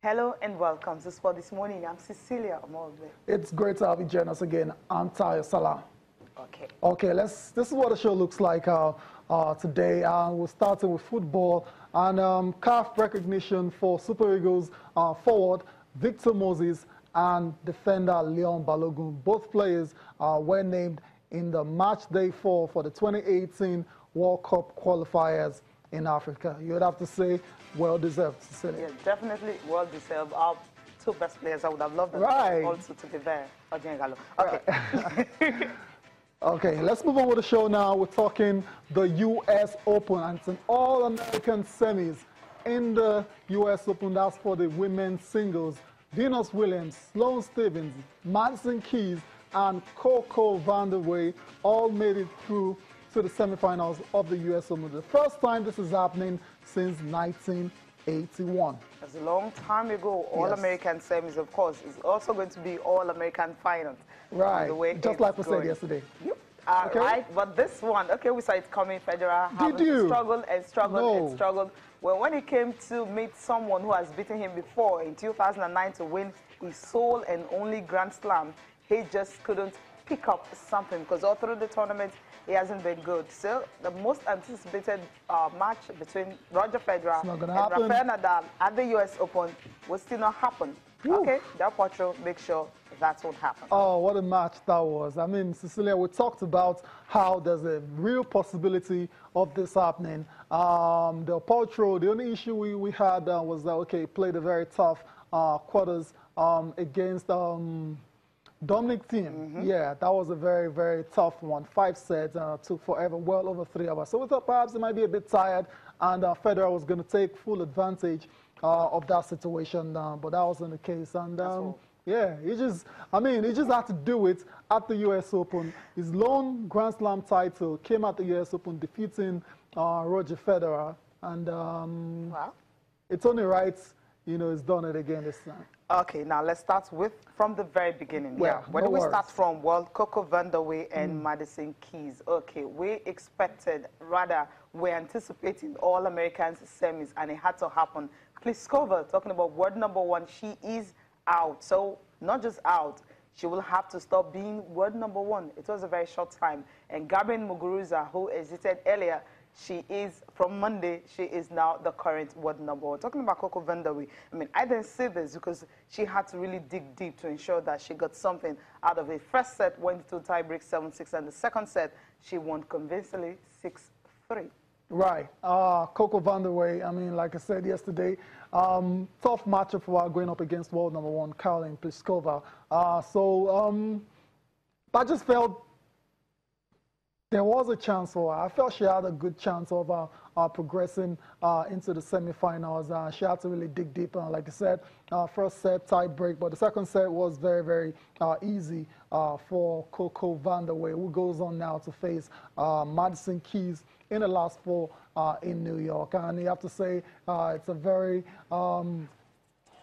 Hello and welcome to Sport This Morning. I'm Cecilia Omolbe. It's great to have you join us again. I'm Tayo Salah. Okay. Okay, this is what the show looks like today. We're starting with football and CAF recognition for Super Eagles forward Victor Moses and defender Leon Balogun. Both players were named in the match day 4 for the 2018 World Cup qualifiers in Africa. You would have to say well-deserved, Cecilia. Yeah, definitely well-deserved. Our two best players, I would have loved them also to be there. Okay. Right. Okay, let's move on with the show now. We're talking the U.S. Open, and it's an all-American semis in the U.S. Open. That's for the women's singles. Venus Williams, Sloane Stephens, Madison Keys, and Coco Vandeweghe all made it through to the semifinals of the U.S. Open. The first time this is happening since 1981. That's a long time ago. All-American semis, of course, is also going to be all-American finals. Right, just like we said yesterday. Yep. Okay. Right, but this one, okay, we saw it coming. Federer having struggled and struggled and struggled. Well, when he came to meet someone who has beaten him before in 2009 to win his sole and only Grand Slam, he just couldn't pick up something because all through the tournament, he hasn't been good. So the most anticipated match between Roger Federer and Rafael Nadal at the U.S. Open will still not happen. Woo. Okay, that Potro make sure that's what happens. Oh, what a match that was. I mean, Cecilia, we talked about how there's a real possibility of this happening. The Potro, the only issue we had was that, okay, played a very tough quarters against Dominic Thiem. Yeah, that was a very, very tough one. 5 sets, took forever, well over 3 hours. So we thought perhaps he might be a bit tired, and Federer was going to take full advantage of that situation, but that wasn't the case. And yeah, he just had to do it at the U.S. Open. His lone Grand Slam title came at the U.S. Open, defeating Roger Federer, and wow. It's only right, you know, he's done it again this time. Okay, now let's start from the very beginning. Yeah, where do we start from? Well, Coco Vandeweghe and Madison Keys. Okay, we're anticipating All-Americans semis, and it had to happen. Pliskova, talking about world number 1, she is out. So not just out, she will have to stop being world number 1. It was a very short time. And Gabriel Muguruza, who exited earlier, she is, from Monday, she is now the current world number 1. Talking about Coco Vandeweghe, I mean, I didn't see this because she had to really dig deep to ensure that she got something out of it. First set went to tiebreak 7-6, and the second set, she won convincingly 6-3. Right. Coco Vandeweghe, I mean, like I said yesterday, tough matchup for her going up against world number 1, Caroline Pliskova. I just felt there was a chance for her. I felt she had a good chance of progressing into the semifinals. She had to really dig deep. Like I said, first set tie break, but the second set was very, very easy for Coco Vandeweghe, who goes on now to face Madison Keys in the last 4 in New York. And you have to say it's a very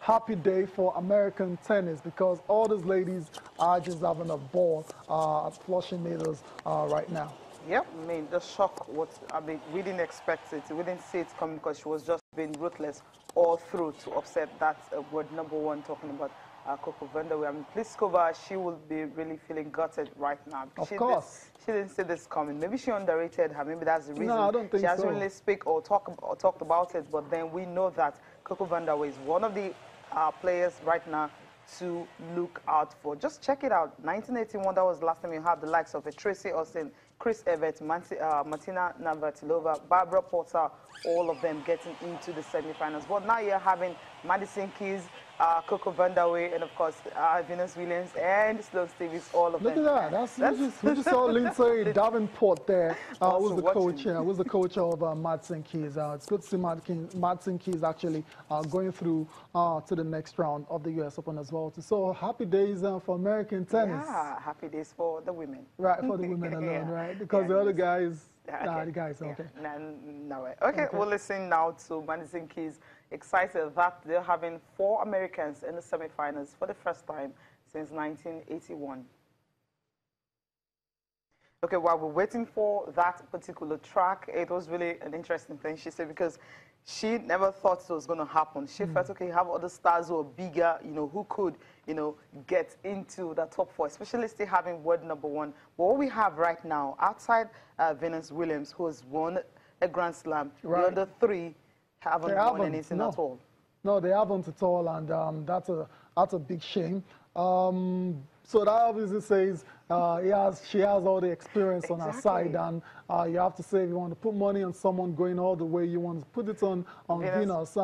happy day for American tennis because all these ladies are just having a ball at Flushing Meadows right now. Yep, I mean, the shock was, I mean, we didn't expect it. We didn't see it coming because she was just being ruthless all through to upset that world number 1, talking about Coco Vandeweghe. I mean, Pliskova, she will be really feeling gutted right now. Of course. She didn't see this coming. Maybe she underrated her. Maybe that's the reason. No, I don't think she hasn't really speak or talked about it. But then we know that Coco Vandeweghe is one of the players right now to look out for. Just check it out. 1981, that was the last time you had the likes of Tracy Austin, Chris Evert, Martina Navratilova, Barbara Porter, all of them getting into the semifinals. But now you're having Madison Keys, Coco Vandeweghe, and of course Venus Williams and Sloane Stephens, all of them. Look at that. We just saw Lindsay Davenport there, who's the coach. Who's the coach of Madison Keys. It's good to see Madison Keys actually going through to the next round of the U.S. Open as well. So happy days for American tennis. Yeah, happy days for the women. Right, for the women alone, right? Because the other guys, the guys, okay. No way. Okay, we'll listen now to Madison Keys. Excited that they're having 4 Americans in the semifinals for the first time since 1981. Okay, while we're waiting for that particular track, it was really an interesting thing she said, because she never thought it was going to happen. She felt, okay, you have other stars who are bigger, you know, who could, you know, get into the top four, especially still having world number one. But what we have right now, outside Venus Williams, who has won a Grand Slam, Right. the other three haven't won anything at all. No, they haven't at all, and that's a big shame. So that obviously says she has all the experience on her side, and you have to say, if you want to put money on someone going all the way, you want to put it on Venus.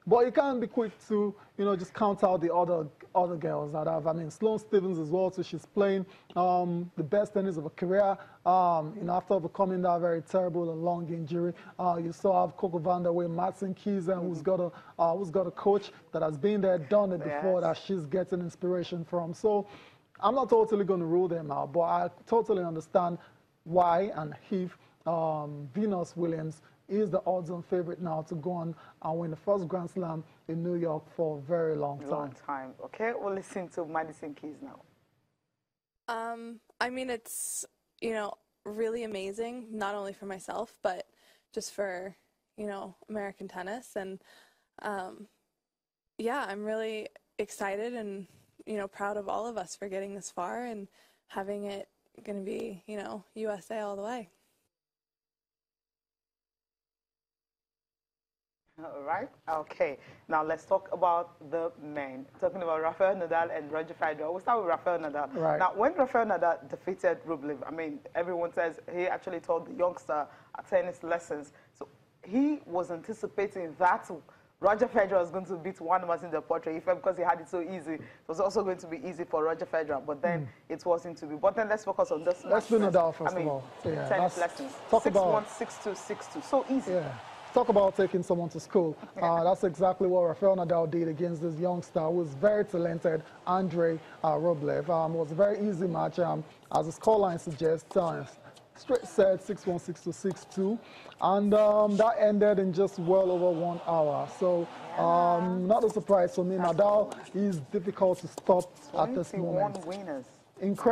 But you can't be quick to, you know, just count out the other girls that have. I mean, Sloane Stephens as well, so she's playing the best tennis of her career. You know, after overcoming that very terrible and long injury, you still have Coco van der Wey, Madsen Keys, who's got a coach that has been there, done it before, that she's getting inspiration from. So I'm not totally going to rule them out, but I totally understand why and if Venus Williams is the odds-on favorite now to go on and win the first Grand Slam in New York for a very long time. Okay, we'll listen to Madsen Keys now. I mean, it's, you know, really amazing, not only for myself, but just for, you know, American tennis. And, yeah, I'm really excited and, you know, proud of all of us for getting this far and having it going to be, you know, USA all the way. All right. Okay. Now let's talk about the men. Talking about Rafael Nadal and Roger Federer. We'll start with Rafael Nadal. Right. Now, when Rafael Nadal defeated Rublev, I mean, everyone says he actually taught the youngster tennis lessons. So he was anticipating that Roger Federer was going to beat Juan Martín del Potro. He felt because he had it so easy, it was also going to be easy for Roger Federer. But then it wasn't to be. But then let's focus on this. Let's do Nadal first of all. So, yeah, tennis lessons. 6-1, 6-2, 6-2. So easy. Yeah. Talk about taking someone to school. That's exactly what Rafael Nadal did against this youngster who was very talented, Andrei Rublev. It was a very easy match, as the scoreline suggests. Straight set, 6-1, 6-2, 6-2. And that ended in just well over 1 hour. So not a surprise for me. Nadal is difficult to stop at this moment. 21 winners. Incredible.